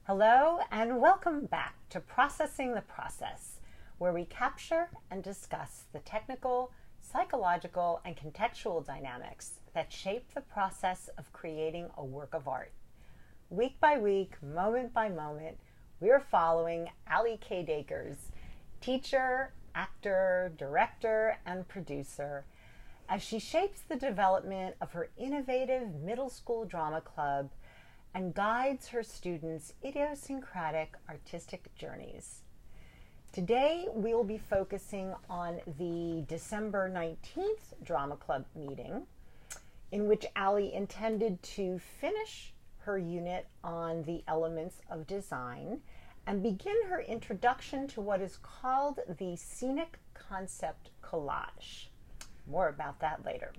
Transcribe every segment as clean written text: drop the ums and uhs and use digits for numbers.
Hello and welcome back to Processing the Process, where we capture and discuss the technical, psychological, and contextual dynamics that shape the process of creating a work of art. Week by week, moment by moment, we're following Allie K. Dakers, teacher, actor, director, and producer, as she shapes the development of her innovative middle school drama club and guides her students' idiosyncratic artistic journeys. Today, we will be focusing on the December 19th Drama Club meeting, in which Allie intended to finish her unit on the elements of design and begin her introduction to what is called the scenic concept collage. More about that later.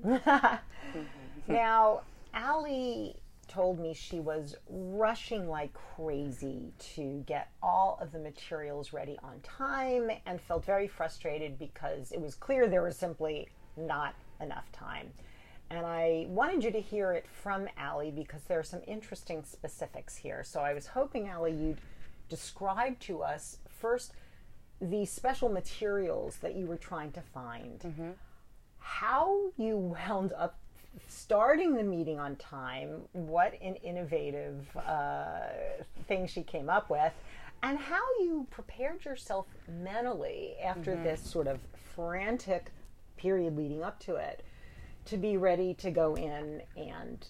Now, Allie told me she was rushing like crazy to get all of the materials ready on time and felt very frustrated because it was clear there was simply not enough time. And I wanted you to hear it from Allie because there are some interesting specifics here. So I was hoping, Allie, you'd describe to us first the special materials that you were trying to find, how you wound up starting the meeting on time, what an innovative thing she came up with, and how you prepared yourself mentally after this sort of frantic period leading up to it to be ready to go in and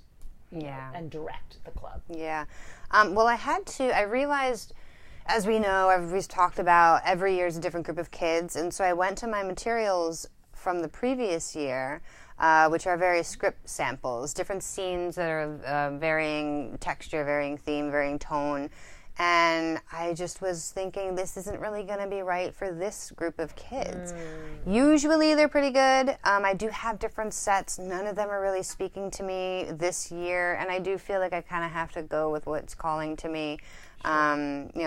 and direct the club. Well, I realized, as we know, we've talked about, every year is a different group of kids, and so I went to my materials from the previous year, which are various script samples, different scenes that are varying texture, varying theme, varying tone. And I just was thinking, this isn't really going to be right for this group of kids. Usually they're pretty good. I do have different sets. None of them are really speaking to me this year. And I do feel like I kind of have to go with what's calling to me,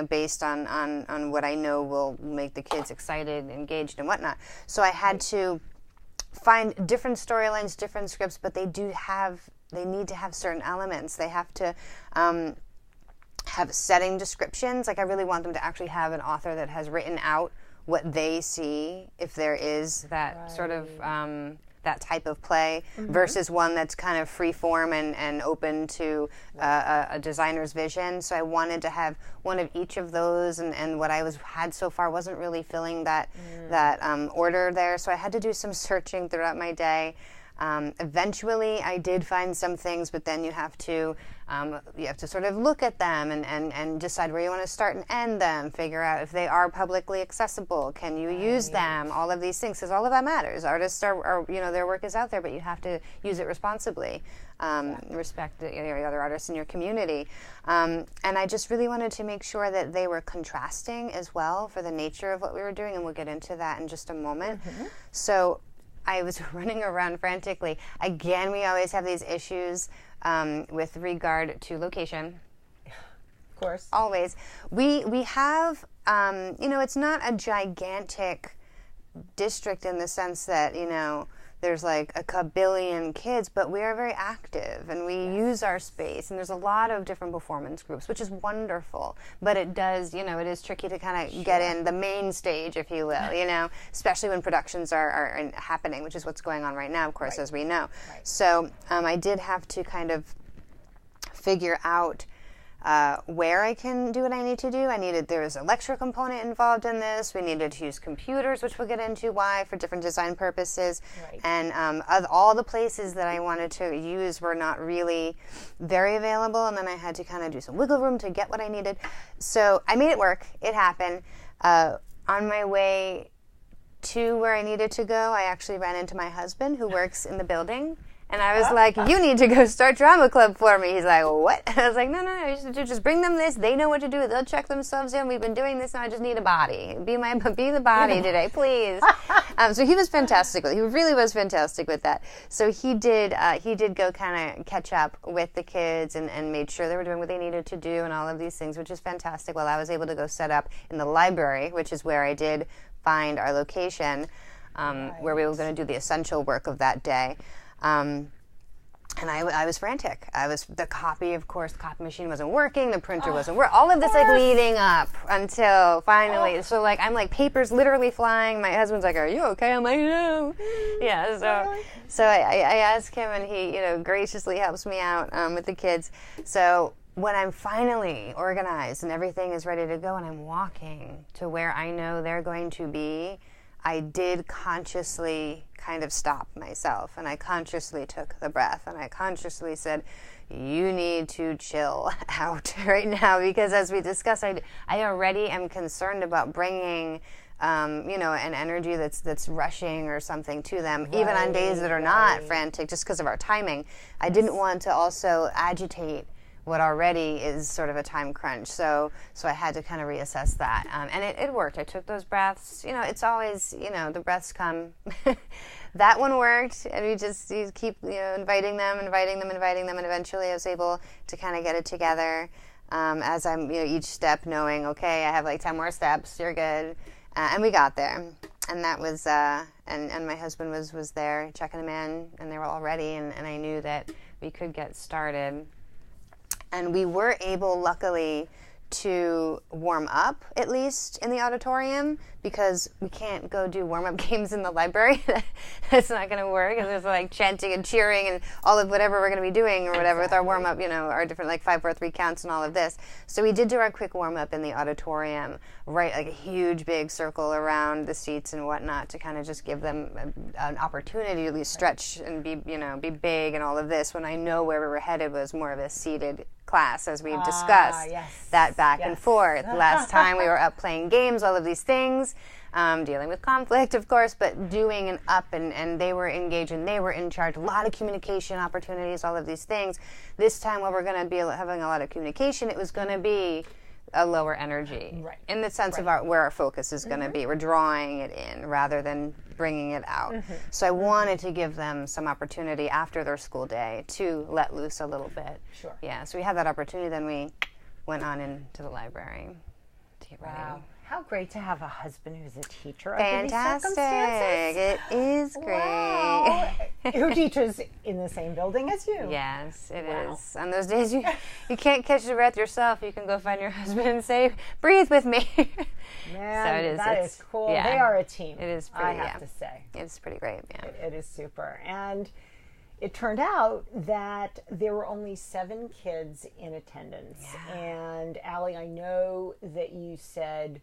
based on what I know will make the kids excited, engaged, and whatnot. So I had to find different storylines, different scripts, but they need to have certain elements. They have to have setting descriptions. Like, I really want them to actually have an author that has written out what they see, if there is that sort of that type of play, versus one that's kind of free form and open to a designer's vision. So I wanted to have one of each of those, and what I had so far wasn't really filling that order there. So I had to do some searching throughout my day. Eventually, I did find some things, but then you have to sort of look at them and decide where you want to start and end them, figure out if they are publicly accessible, can you use them, all of these things, because all of that matters. Artists are their work is out there, but you have to use it responsibly, respect the other artists in your community. And I just really wanted to make sure that they were contrasting as well for the nature of what we were doing, and we'll get into that in just a moment. So I was running around frantically. Again, we always have these issues with regard to location. Of course. Always. We have, it's not a gigantic district in the sense that, there's like a kabillion kids, but we are very active and we use our space, and there's a lot of different performance groups, which is wonderful. But it does, it is tricky to kind of get in the main stage, if you will, especially when productions are happening, which is what's going on right now, of course, as we know. So I did have to kind of figure out where I can do what I need to do. There was a lecture component involved in this. We needed to use computers, which we'll get into why, for different design purposes. And of all the places that I wanted to use were not really very available, and then I had to kind of do some wiggle room to get what I needed. So I made it work. It happened. On my way to where I needed to go, I actually ran into my husband, who works in the building. And I was like, you need to go start drama club for me. He's like, what? I was like, no, you just bring them this. They know what to do. They'll check themselves in. We've been doing this now. I just need a body. Be the body today, please. So he was fantastic. He really was fantastic with that. So he did go kind of catch up with the kids and made sure they were doing what they needed to do and all of these things, which is fantastic. Well, I was able to go set up in the library, which is where I did find our location, where we were going to do the essential work of that day. And I was frantic. The copy machine wasn't working, the printer wasn't working. All of this like leading up until finally. So like I'm like papers literally flying. My husband's like, "Are you okay?" I'm like, "No." Yeah. So I ask him, and he graciously helps me out with the kids. So when I'm finally organized and everything is ready to go, and I'm walking to where I know they're going to be, I did consciously kind of stop myself, and I consciously took the breath, and I consciously said, you need to chill out right now, because as we discussed, I already am concerned about bringing an energy that's rushing or something to them, even on days that are not frantic, just because of our timing. I didn't want to also agitate what already is sort of a time crunch. So I had to kind of reassess that. And it worked. I took those breaths. It's always, the breaths come. That one worked. And you keep, inviting them, and eventually I was able to kind of get it together as I'm, each step knowing, okay, I have like 10 more steps, you're good. And we got there. And that was, and my husband was there checking them in, and they were all ready, and I knew that we could get started. And we were able, luckily, to warm up, at least in the auditorium, because we can't go do warm-up games in the library. That's not going to work, because there's like chanting and cheering and all of whatever we're going to be doing or whatever with our warm-up, our different like 5, 4, 3 counts and all of this. So we did do our quick warm-up in the auditorium, right, like a huge big circle around the seats and whatnot, to kind of just give them an opportunity to at least stretch and be big and all of this, when I know where we were headed was more of a seated class, as we've discussed, that back and forth. Last time we were up playing games, all of these things, dealing with conflict, of course, but doing an up, and they were engaged and they were in charge. A lot of communication opportunities, all of these things. This time, while we're going to be having a lot of communication, it was going to be a lower energy, in the sense of where our focus is going to be. We're drawing it in rather than bringing it out. So I wanted to give them some opportunity after their school day to let loose a little bit. Sure. Yeah, so we had that opportunity, then we went on into the library to get ready. How great to have a husband who's a teacher. Fantastic. It is great. Wow. Who teaches in the same building as you. Yes, it is. On those days you can't catch your breath yourself, you can go find your husband and say, breathe with me. Man, so that is cool. Yeah. They are a team. It is pretty, I have to say. It's pretty great, yeah. It is super. And it turned out that there were only 7 kids in attendance. Yeah. And Allie, I know that you said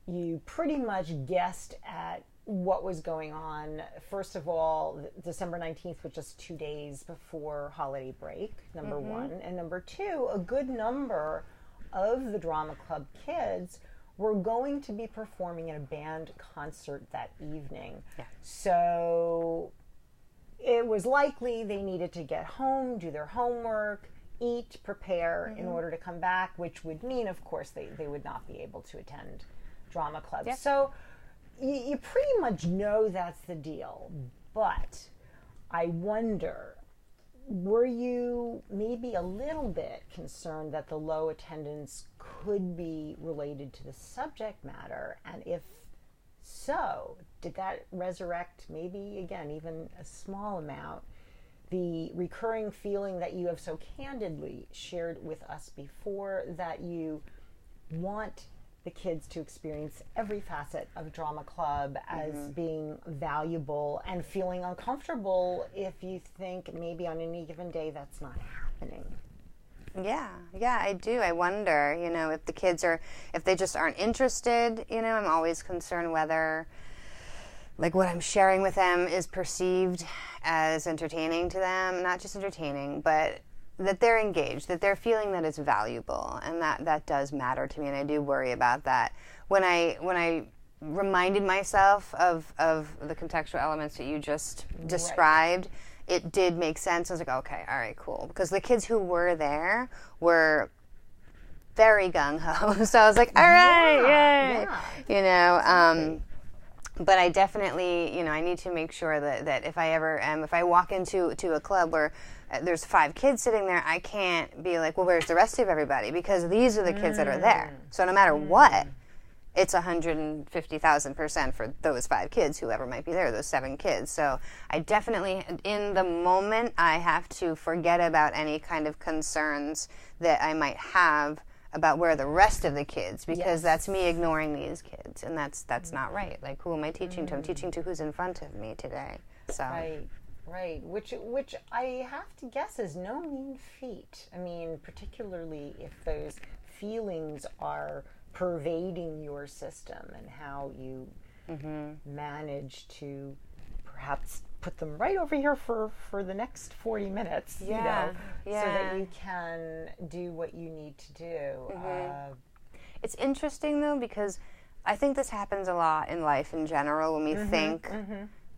you pretty much guessed at what was going on. First of all, December 19th was just 2 days before holiday break, number one. And number two, a good number of the drama club kids were going to be performing at a band concert that evening. Yeah. So it was likely they needed to get home, do their homework, eat, prepare in order to come back, which would mean, of course, they would not be able to attend drama club. Yep. So you pretty much know that's the deal. But I wonder, were you maybe a little bit concerned that the low attendance could be related to the subject matter? And if so, did that resurrect maybe, again, even a small amount, the recurring feeling that you have so candidly shared with us before, that you want the kids to experience every facet of drama club as being valuable, and feeling uncomfortable if you think maybe on any given day that's not happening? Yeah, I do. I wonder, if the kids if they just aren't interested, I'm always concerned whether, like, what I'm sharing with them is perceived as entertaining to them. Not just entertaining, but that they're engaged, that they're feeling that it's valuable, and that does matter to me, and I do worry about that. When I reminded myself of the contextual elements that you just described, it did make sense. I was like, okay, all right, cool. Because the kids who were there were very gung-ho. So I was like, all right, yay. But I definitely, I need to make sure that if I walk into a club where there's 5 kids sitting there, I can't be like, well, where's the rest of everybody? Because these are the kids that are there. So no matter what, it's 150,000% for those 5 kids, whoever might be there, those 7 kids. So I definitely, in the moment, I have to forget about any kind of concerns that I might have about where the rest of the kids, because that's me ignoring these kids, and that's not right. Like, who am I teaching to? I'm teaching to who's in front of me today. So Right, which I have to guess is no mean feat. I mean, particularly if those feelings are pervading your system and how you manage to perhaps put them right over here for the next 40 minutes, so that you can do what you need to do. It's interesting, though, because I think this happens a lot in life in general when we think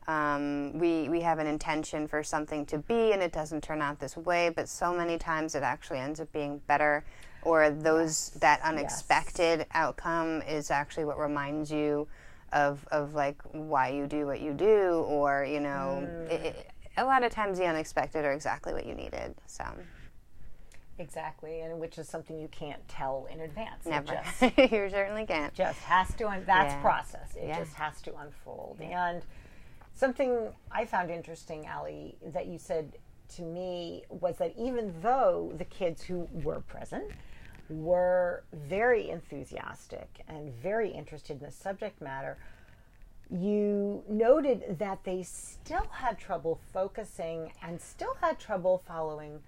we have an intention for something to be and it doesn't turn out this way, but so many times it actually ends up being better, or that unexpected outcome is actually what reminds you of like why you do what you do, or a lot of times the unexpected are exactly what you needed. So exactly, and which is something you can't tell in advance. Never. You certainly can't. Just has to. That's process. It just has to unfold. And something I found interesting, Allie, that you said to me was that even though the kids who were present were very enthusiastic and very interested in the subject matter, you noted that they still had trouble focusing and still had trouble following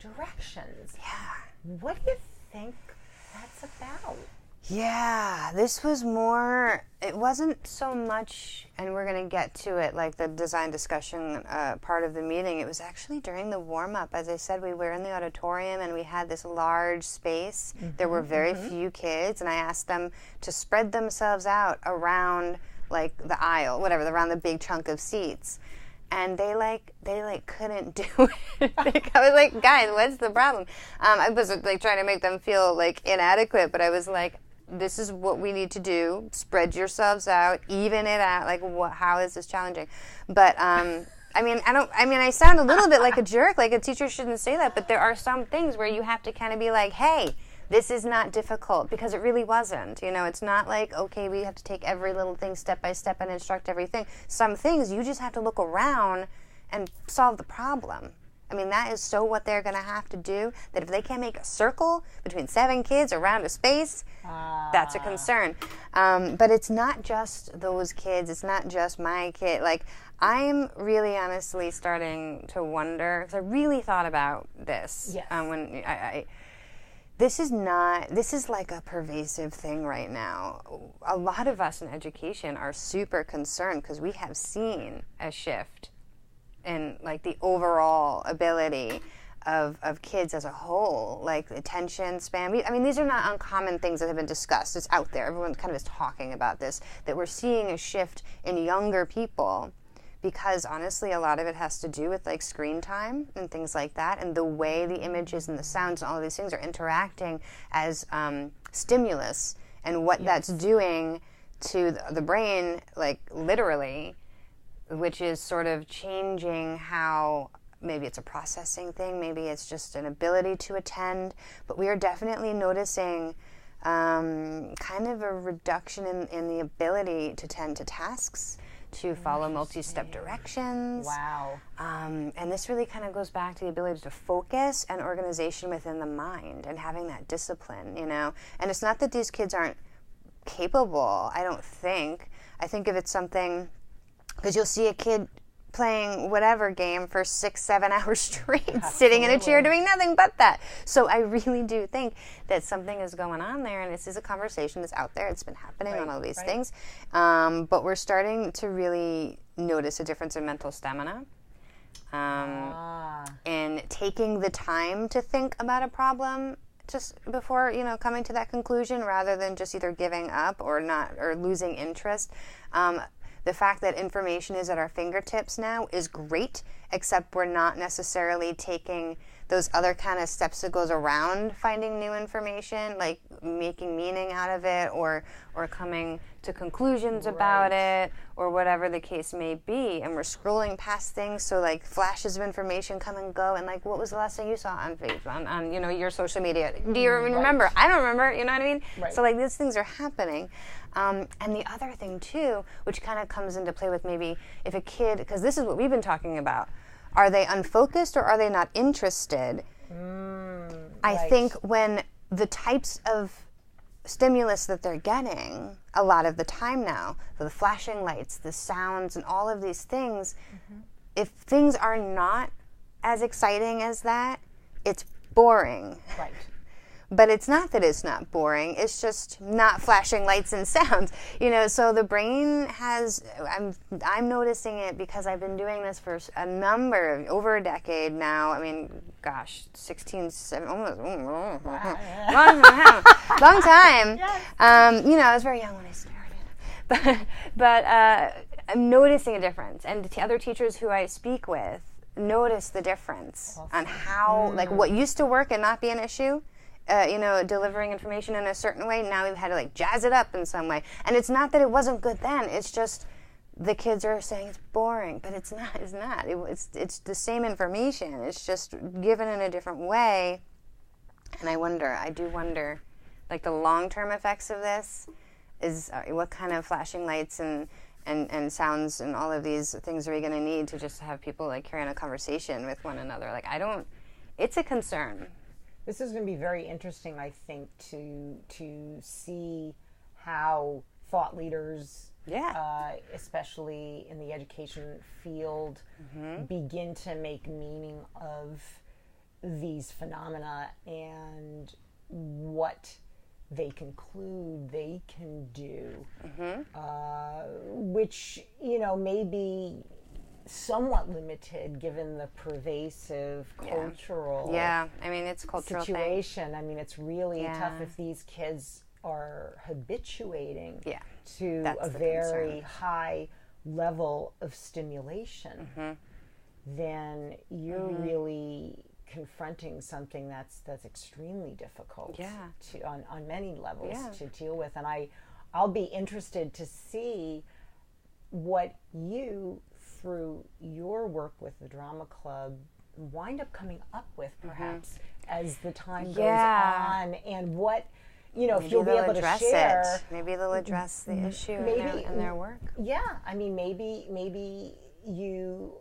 directions. Yeah. What do you think that's about? Yeah, this was more, it wasn't so much, and we're going to get to it, like the design discussion part of the meeting. It was actually during the warm-up. As I said, we were in the auditorium and we had this large space. There were very few kids, and I asked them to spread themselves out around like the aisle, whatever, around the big chunk of seats. And they couldn't do it. I was like, guys, what's the problem? I was like trying to make them feel like inadequate, but I was like, this is what we need to do. Spread yourselves out, even it out. Like, how is this challenging? But I sound a little bit like a jerk. Like, a teacher shouldn't say that. But there are some things where you have to kind of be like, hey, this is not difficult, because it really wasn't. It's not like, okay, we have to take every little thing step by step and instruct everything. Some things you just have to look around and solve the problem. I mean, that is so what they're going to have to do, that if they can't make a circle between 7 kids around a space, that's a concern. But it's not just those kids. It's not just my kid. Like, I'm really honestly starting to wonder, because I really thought about this. Yes. When this is like a pervasive thing right now. A lot of us in education are super concerned because we have seen a shift in like the overall ability of kids as a whole, like attention span. These are not uncommon things that have been discussed. It's out there. Everyone kind of is talking about this, that we're seeing a shift in younger people, because honestly a lot of it has to do with like screen time and things like that, and the way the images and the sounds and all of these things are interacting as stimulus, and what that's doing to the brain, like literally, which is sort of changing how, maybe it's a processing thing, maybe it's just an ability to attend, but we are definitely noticing kind of a reduction in the ability to tend to tasks, to follow multi-step directions. Wow. And this really kind of goes back to the ability to focus and organization within the mind and having that discipline, And it's not that these kids aren't capable, I don't think. I think if it's something, because you'll see a kid playing whatever game for 6-7 hours straight, sitting in a chair doing nothing but that. So I really do think that something is going on there, and this is a conversation that's out there. It's been happening on all these things. But we're starting to really notice a difference in mental stamina. And taking the time to think about a problem just before, coming to that conclusion, rather than just either giving up or losing interest. The fact that information is at our fingertips now is great, except we're not necessarily taking those other kind of steps that goes around finding new information, like making meaning out of it, or coming to conclusions about it, or whatever the case may be. And we're scrolling past things, so like flashes of information come and go. And like, what was the last thing you saw on Facebook, on you know, your social media? Do you even remember? I don't remember. You know what I mean? Right. So like, these things are happening. And the other thing too, which kind of comes into play with maybe if a kid, because this is what we've been talking about, are they unfocused or are they not interested? I think when the types of stimulus that they're getting a lot of the time now, the flashing lights, the sounds, and all of these things, if things are not as exciting as that, it's boring. Right. But it's not that it's not boring, it's just not flashing lights and sounds. You know, so the brain has, I'm noticing it because I've been doing this for over a decade now. I mean, gosh, 16, 17, almost, long time. Yes. You know, I was very young when I started. But I'm noticing a difference. And the other teachers who I speak with notice the difference on how, like, what used to work and not be an issue, you know, delivering information in a certain way, now we've had to like jazz it up in some way. And it's not that it wasn't good then, it's just the kids are saying it's boring, but it's not. It's the same information, it's just given in a different way. And I do wonder, like, the long-term effects of this is what kind of flashing lights and sounds and all of these things are we going to need to just have people like carry on a conversation with one another. Like, it's a concern. This is going to be very interesting, I think, to see how thought leaders, especially in the education field, begin to make meaning of these phenomena and what they conclude they can do, which, you know, may be somewhat limited given the pervasive cultural I mean, it's cultural situation. I mean, it's really tough if these kids are habituating to a very high level of stimulation. Then you're really confronting something that's extremely difficult to on many levels to deal with. And I'll be interested to see what you, through your work with the drama club, wind up coming up with, perhaps, as the time goes on, and what, you know, maybe if you'll be able to share. Maybe they'll address the issue in their work. Yeah, I mean, maybe you,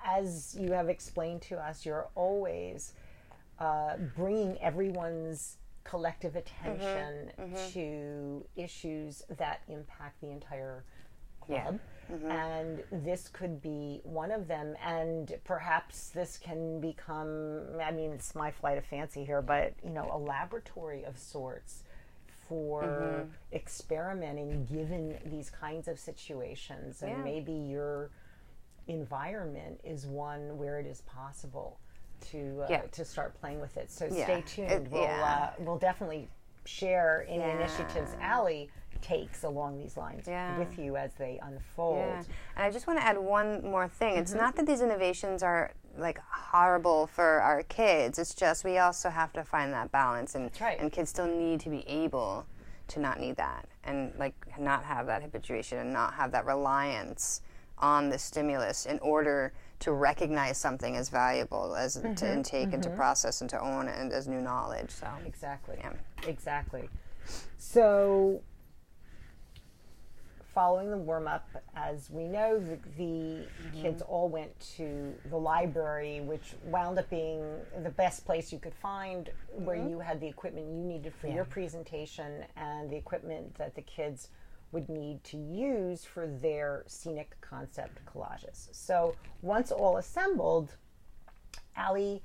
as you have explained to us, you're always bringing everyone's collective attention to issues that impact the entire club. And this could be one of them, and perhaps this can become, I mean, it's my flight of fancy here, but, you know, a laboratory of sorts for experimenting given these kinds of situations. And maybe your environment is one where it is possible to start playing with it. So stay tuned. We'll definitely share any initiatives Allie takes along these lines with you as they unfold. And I just want to add one more thing. It's not that these innovations are like horrible for our kids. It's just we also have to find that balance, and and kids still need to be able to not need that, and like not have that habituation and not have that reliance on the stimulus in order to recognize something as valuable as to intake and to process and to own and as new knowledge. So exactly. So following the warm-up, as we know, the kids all went to the library, which wound up being the best place you could find, where you had the equipment you needed for your presentation and the equipment that the kids would need to use for their scenic concept collages. So once all assembled, Allie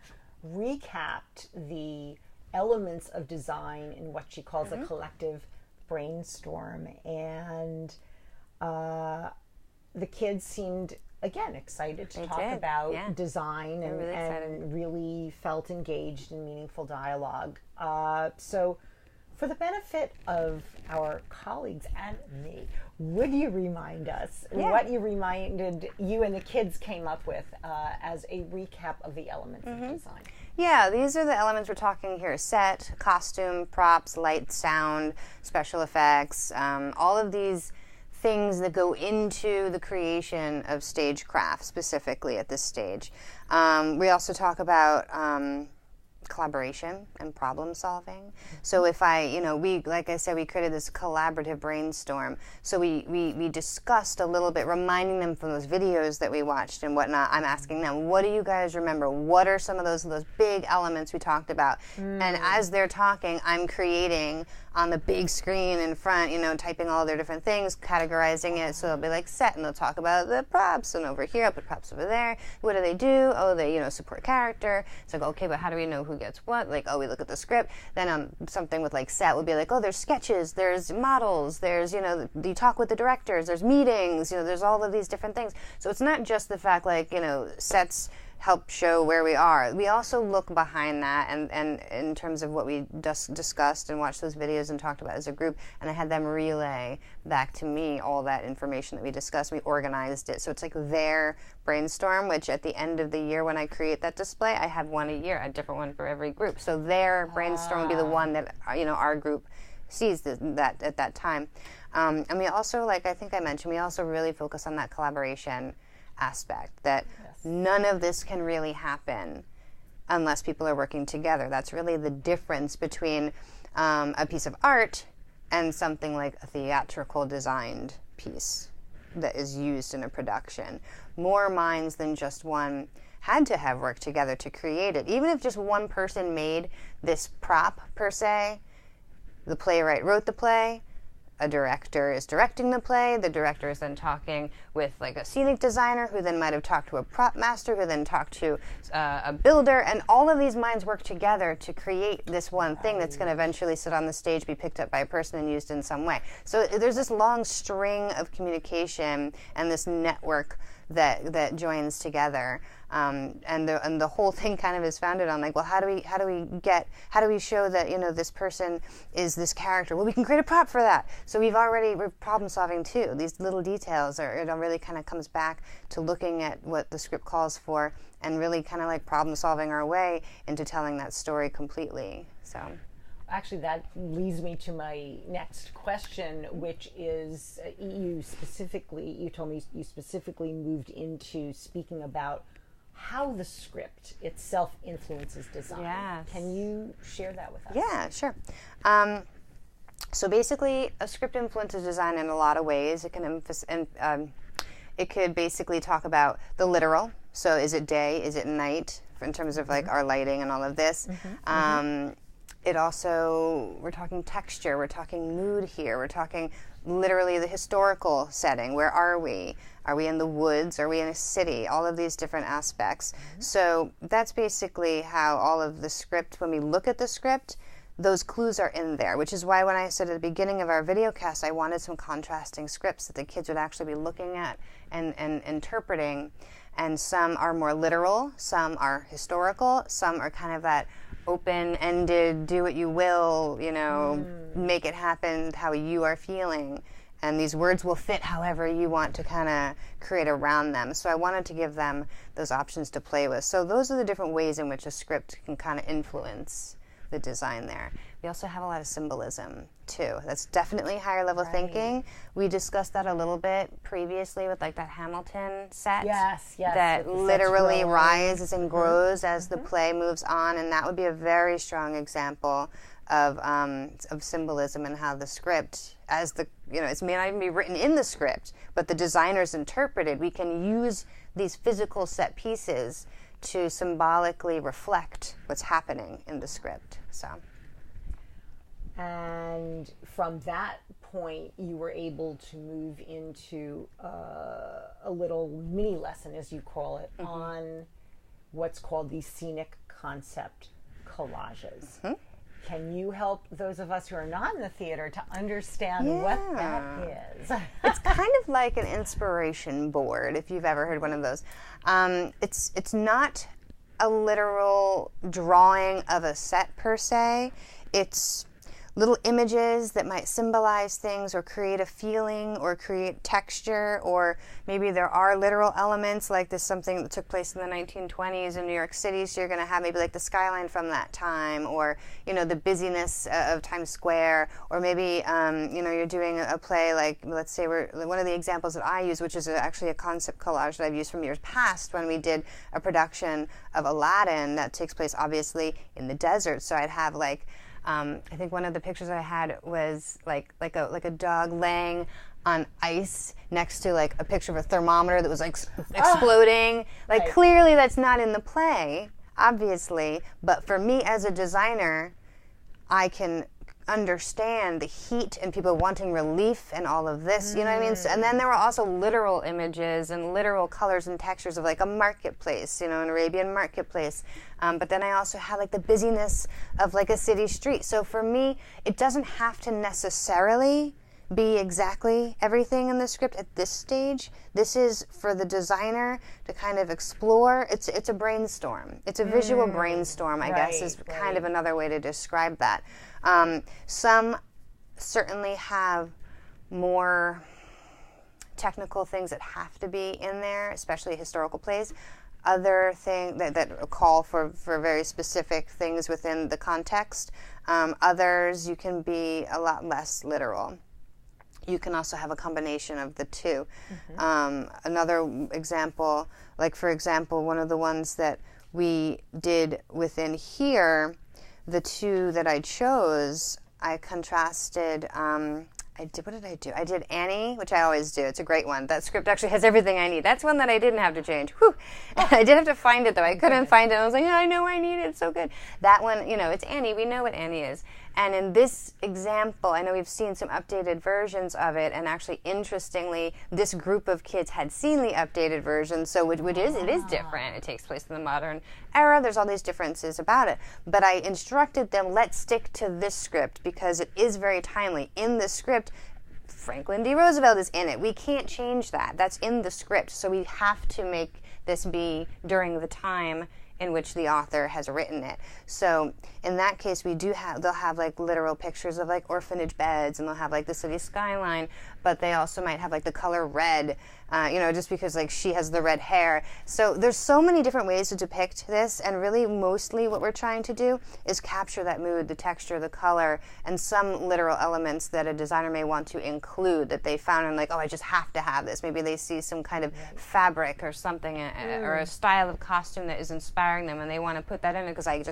recapped the elements of design in what she calls a collective brainstorm, and the kids seemed, again, excited to talk about design and really felt engaged in meaningful dialogue. So for the benefit of our colleagues and me, would you remind us what you and the kids came up with as a recap of the elements of design? Yeah, these are the elements we're talking here. Set, costume, props, light, sound, special effects, all of these things that go into the creation of stagecraft, specifically at this stage. We also talk about collaboration and problem solving. So if like I said, we created this collaborative brainstorm. So we discussed a little bit, reminding them from those videos that we watched and whatnot. I'm asking them, what do you guys remember? What are some of those big elements we talked about? And as they're talking, I'm creating on the big screen in front, typing all their different things, categorizing it. So it'll be like set, and they'll talk about the props, and over here, I'll put props over there. What do they do? Oh, they, support character. It's like, okay, but how do we know who gets what? Like, oh, we look at the script. Then something with like set would be like, oh, there's sketches, there's models, there's, you talk with the directors, there's meetings, there's all of these different things. So it's not just the fact like, sets help show where we are. We also look behind that and in terms of what we discussed and watched those videos and talked about as a group, and I had them relay back to me all that information that we discussed. We organized it. So it's like their brainstorm, which at the end of the year when I create that display, I have one a year, a different one for every group. So their brainstorm will be the one that, our group sees that at that time. And we also, like I think I mentioned, we also really focus on that collaboration aspect, that none of this can really happen unless people are working together. That's really the difference between a piece of art and something like a theatrical designed piece that is used in a production. More minds than just one had to have worked together to create it. Even if just one person made this prop per se, the playwright wrote the play, a director is directing the play, the director is then talking with like a scenic designer who then might have talked to a prop master who then talked to a builder, and all of these minds work together to create this one thing that's going to eventually sit on the stage, be picked up by a person and used in some way. So there's this long string of communication and this network that joins together, and the whole thing kind of is founded on like, well, how do we show that this person is this character? Well, we can create a prop for that. So we're problem solving too. These little details it really kind of comes back to looking at what the script calls for and really kind of like problem solving our way into telling that story completely. So. Actually, that leads me to my next question, which is you told me you specifically moved into speaking about how the script itself influences design. Yes. Can you share that with us? Yeah, sure. So basically, a script influences design in a lot of ways. It can it could basically talk about the literal. So is it day? Is it night? In terms of like our lighting and all of this. It also, we're talking texture, we're talking mood here, we're talking literally the historical setting. Where are we? Are we in the woods? Are we in a city? All of these different aspects. So that's basically how all of the script, when we look at the script, those clues are in there, which is why when I said at the beginning of our videocast, I wanted some contrasting scripts that the kids would actually be looking at and interpreting. And some are more literal, some are historical, some are kind of that open-ended, do what you will, make it happen how you are feeling. And these words will fit however you want to kind of create around them. So I wanted to give them those options to play with. So those are the different ways in which a script can kind of influence the design there. We also have a lot of symbolism too. That's definitely higher level thinking. We discussed that a little bit previously with like that Hamilton set. Yes. That literally rises and grows as the play moves on, and that would be a very strong example of symbolism and how the script, as it may not even be written in the script, but the designers interpreted. We can use these physical set pieces to symbolically reflect what's happening in the script. And from that point, you were able to move into a little mini lesson, as you call it, on what's called these scenic concept collages. Can you help those of us who are not in the theater to understand what that is? It's kind of like an inspiration board, if you've ever heard one of those. It's not a literal drawing of a set per se. It's little images that might symbolize things or create a feeling or create texture, or maybe there are literal elements, like this something that took place in the 1920s in New York City, so you're going to have maybe like the skyline from that time, or the busyness of Times Square, or maybe you're doing a play, like let's say one of the examples that I use, which is actually a concept collage that I've used from years past, when we did a production of Aladdin that takes place obviously in the desert. So I'd have like I think one of the pictures I had was like a dog laying on ice next to like a picture of a thermometer that was like exploding. Like right. Clearly that's not in the play, obviously, but for me as a designer, I can understand the heat and people wanting relief and all of this, you know what I mean? So, and then there were also literal images and literal colors and textures of like a marketplace, an Arabian marketplace. But then I also had like the busyness of like a city street. So for me, it doesn't have to necessarily be exactly everything in the script at this stage. This is for the designer to kind of explore. It's a brainstorm. It's a visual brainstorm, I guess, is kind of another way to describe that. Some certainly have more technical things that have to be in there, especially historical plays. Other things that call for very specific things within the context. Others, you can be a lot less literal. You can also have a combination of the two. Another example, like for example, one of the ones that we did within here, the two that I chose, I contrasted, what did I do? I did Annie, which I always do. It's a great one. That script actually has everything I need. That's one that I didn't have to change. Whew. I did have to find it, though. I couldn't find it. I was like, I know I need it. It's so good. That one, it's Annie. We know what Annie is. And in this example, I know we've seen some updated versions of it, and actually, interestingly, this group of kids had seen the updated version, so it is different. It takes place in the modern era. There's all these differences about it. But I instructed them, let's stick to this script, because it is very timely. In the script, Franklin D. Roosevelt is in it. We can't change that. That's in the script, so we have to make this be during the time in which the author has written it. So in that case, they'll have like literal pictures of like orphanage beds, and they'll have like the city skyline, but they also might have like the color red, just because like she has the red hair. So there's so many different ways to depict this, and really mostly what we're trying to do is capture that mood, the texture, the color, and some literal elements that a designer may want to include that they found and like, I just have to have this. Maybe they see some kind of fabric or something, or a style of costume that is inspiring them, and they want to put that in it because I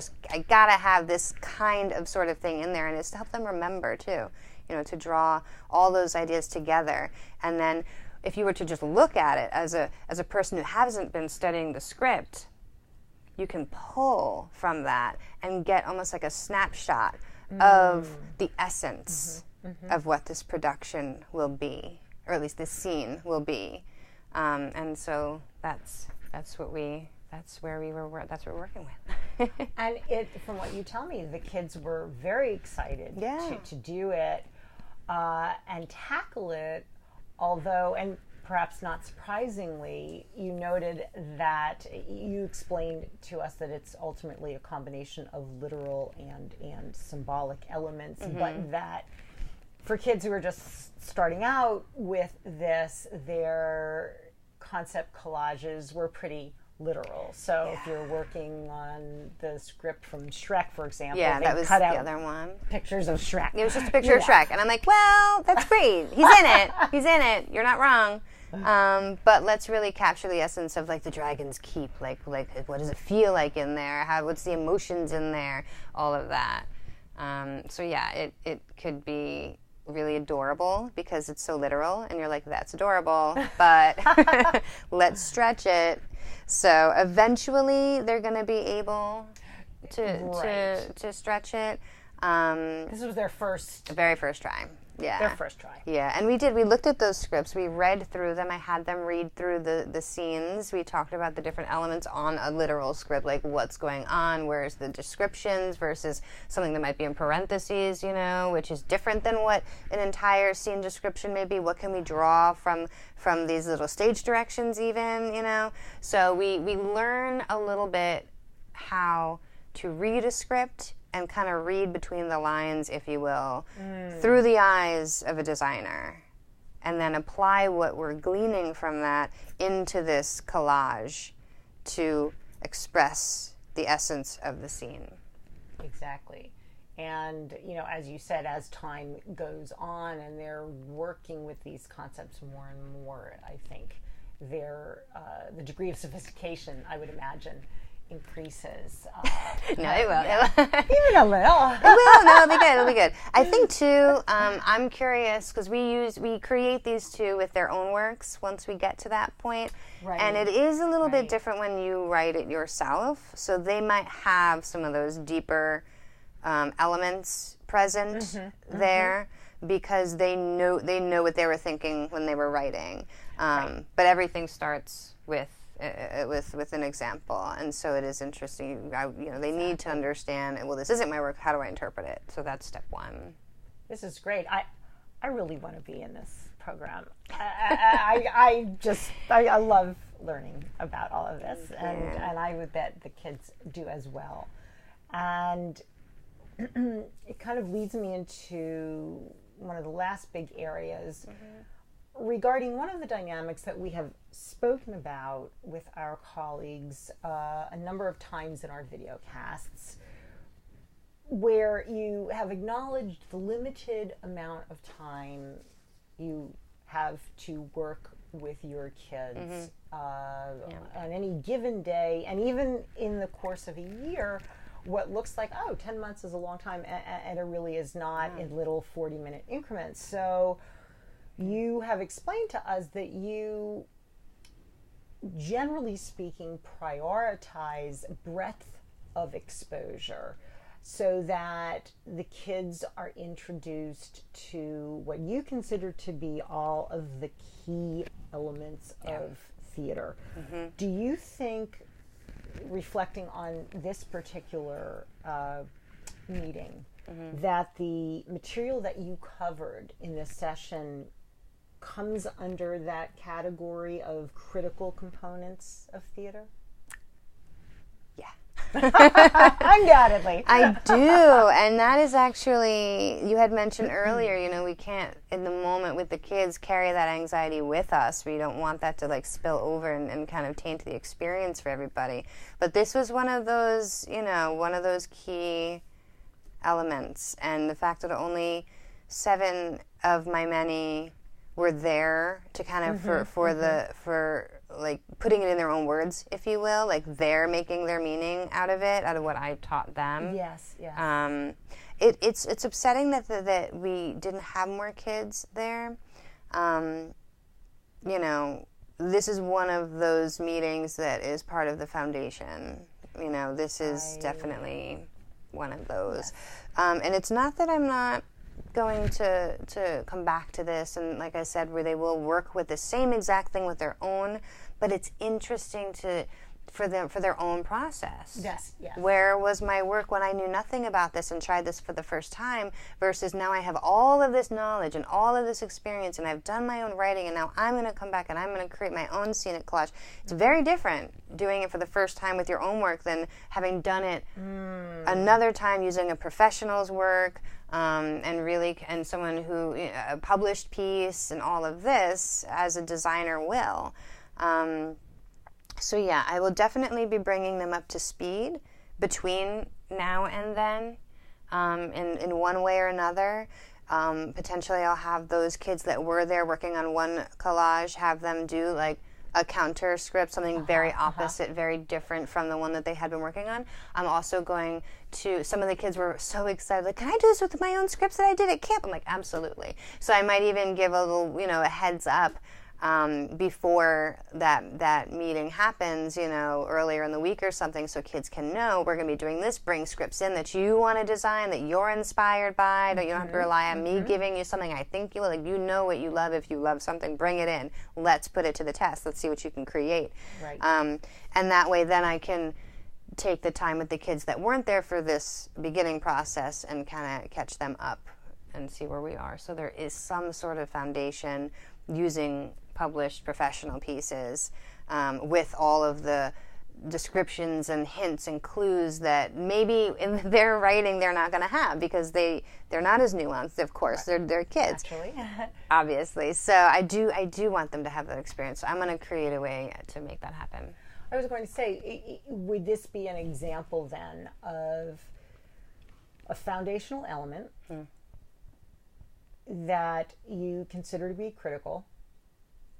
gotta have this kind of sort of thing in there, and it's to help them remember too, to draw all those ideas together. And then if you were to just look at it as a person who hasn't been studying the script, you can pull from that and get almost like a snapshot of the essence of what this production will be, or at least this scene will be. And so that's what we're working with. And from what you tell me, the kids were very excited to do it and tackle it, although, and perhaps not surprisingly, you noted that you explained to us that it's ultimately a combination of literal and symbolic elements, but that for kids who are just starting out with this, their concept collages were pretty literal. So if you're working on the script from Shrek, for example, that was cut out the other one. Pictures of Shrek. It was just a picture of Shrek, and I'm like, well, that's great. He's in it. He's in it. You're not wrong. But let's really capture the essence of like the Dragon's Keep. Like what does it feel like in there? What's the emotions in there? All of that. It could be really adorable because it's so literal, and you're like, that's adorable, but let's stretch it. So eventually they're going to be able to stretch it. This was their very first try. Yeah. Their first try. Yeah, and we looked at those scripts. We read through them. I had them read through the scenes. We talked about the different elements on a literal script, like what's going on, where's the descriptions versus something that might be in parentheses, which is different than what an entire scene description may be. What can we draw from these little stage directions even, So we learn a little bit how to read a script and kind of read between the lines, if you will, through the eyes of a designer, and then apply what we're gleaning from that into this collage to express the essence of the scene. Exactly. And, as you said, as time goes on and they're working with these concepts more and more, I think the degree of sophistication, I would imagine, increases. No, it will. Yeah. Even a little. It will. No, it'll be good. I think too. I'm curious because we create these two with their own works once we get to that point, Right. and it is a little bit different when you write it yourself. So they might have some of those deeper elements present there because they know what they were thinking when they were writing. But everything starts with an example, and so it is interesting. They need to understand. Well, this isn't my work. How do I interpret it? So that's step one. This is great. I really want to be in this program. I love learning about all of this, and I would bet the kids do as well. And it kind of leads me into one of the last big areas regarding one of the dynamics that we have spoken about with our colleagues a number of times in our videocasts, where you have acknowledged the limited amount of time you have to work with your kids on any given day, and even in the course of a year, what looks like, 10 months is a long time, and it really is not in little 40-minute increments. So you have explained to us that you, generally speaking, prioritize breadth of exposure so that the kids are introduced to what you consider to be all of the key elements of theater. Do you think, reflecting on this particular meeting, that the material that you covered in this session comes under that category of critical components of theater? Undoubtedly. I do, and that is actually, you had mentioned earlier, we can't, in the moment with the kids, carry that anxiety with us. We don't want that to spill over and kind of taint the experience for everybody. But this was one of those, one of those key elements, and the fact that only 7 of my many were there to kind of for putting it in their own words, if you will, they're making their meaning out of what I taught them. Yes. It's upsetting that we didn't have more kids there. This is one of those meetings that is part of the foundation. This is definitely one of those. And it's not that I'm not going to come back to this, and like I said, where they will work with the same exact thing with their own, but it's interesting for their own process. Yes. Where was my work when I knew nothing about this and tried this for the first time, versus now I have all of this knowledge and all of this experience, and I've done my own writing, and now I'm going to come back and I'm going to create my own scenic collage. It's very different doing it for the first time with your own work than having done it another time using a professional's work, and someone who a published piece and all of this as a designer will. So yeah, I will definitely be bringing them up to speed between now and then, in one way or another. Potentially I'll have those kids that were there working on one collage, have them do a counter script, something very opposite, very different from the one that they had been working on. I'm also going to, some of the kids were so excited, can I do this with my own scripts that I did at camp? I'm like, absolutely. So I might even give a little, a heads up before that meeting happens, earlier in the week or something, so kids can know we're going to be doing this. Bring scripts in that you want to design, that you're inspired by. You don't have to rely on me giving you something I think you will. What you love. If you love something, bring it in. Let's put it to the test. Let's see what you can create. Right. And that way, then I can take the time with the kids that weren't there for this beginning process and kind of catch them up and see where we are. So there is some sort of foundation using published professional pieces with all of the descriptions and hints and clues that maybe in their writing they're not going to have because they're not as nuanced. Of course, they're kids, Naturally. obviously. So I do want them to have that experience. So I'm going to create a way to make that happen. I was going to say, would this be an example then of a foundational element that you consider to be critical,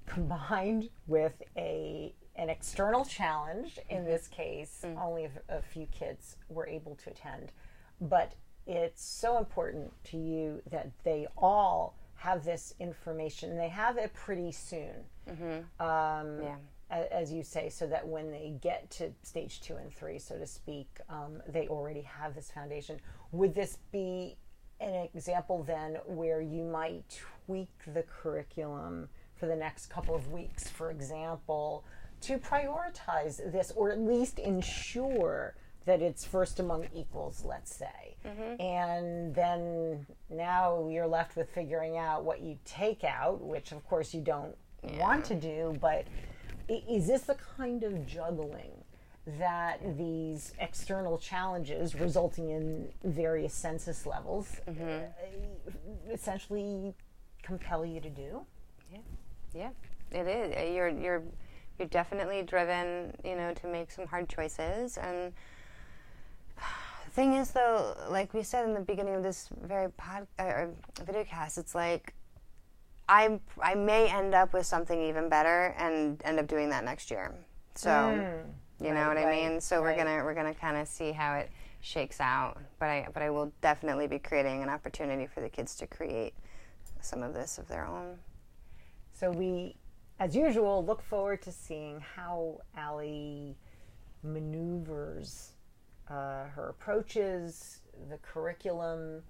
combined with an external challenge? In this case, only a few kids were able to attend, but it's so important to you that they all have this information. They have it pretty soon, as you say, so that when they get to stage 2 and 3, so to speak, they already have this foundation. Would this be an example then where you might tweak the curriculum for the next couple of weeks, for example, to prioritize this, or at least ensure that it's first among equals, let's say? And then now you're left with figuring out what you take out, which of course you don't want to do, but is this the kind of juggling that these external challenges resulting in various census levels essentially compel you to do? Yeah, it is. You're definitely driven, to make some hard choices. And the thing is, though, like we said in the beginning of this very videocast, it's like I may end up with something even better and end up doing that next year. So you know what I mean? So we're gonna kind of see how it shakes out. But I will definitely be creating an opportunity for the kids to create some of this of their own. So we, as usual, look forward to seeing how Allie maneuvers her approaches, the curriculum,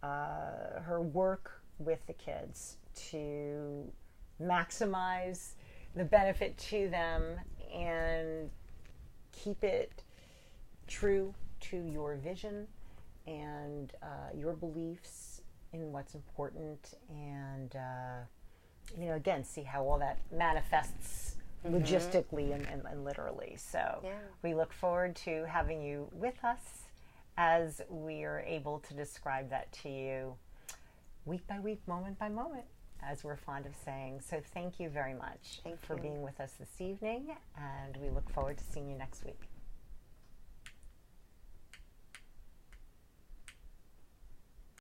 her work with the kids to maximize the benefit to them and keep it true to your vision and your beliefs in what's important, and again, see how all that manifests logistically and literally. So we look forward to having you with us as we are able to describe that to you week by week, moment by moment, as we're fond of saying. So thank you very much for being with us this evening, and we look forward to seeing you next week.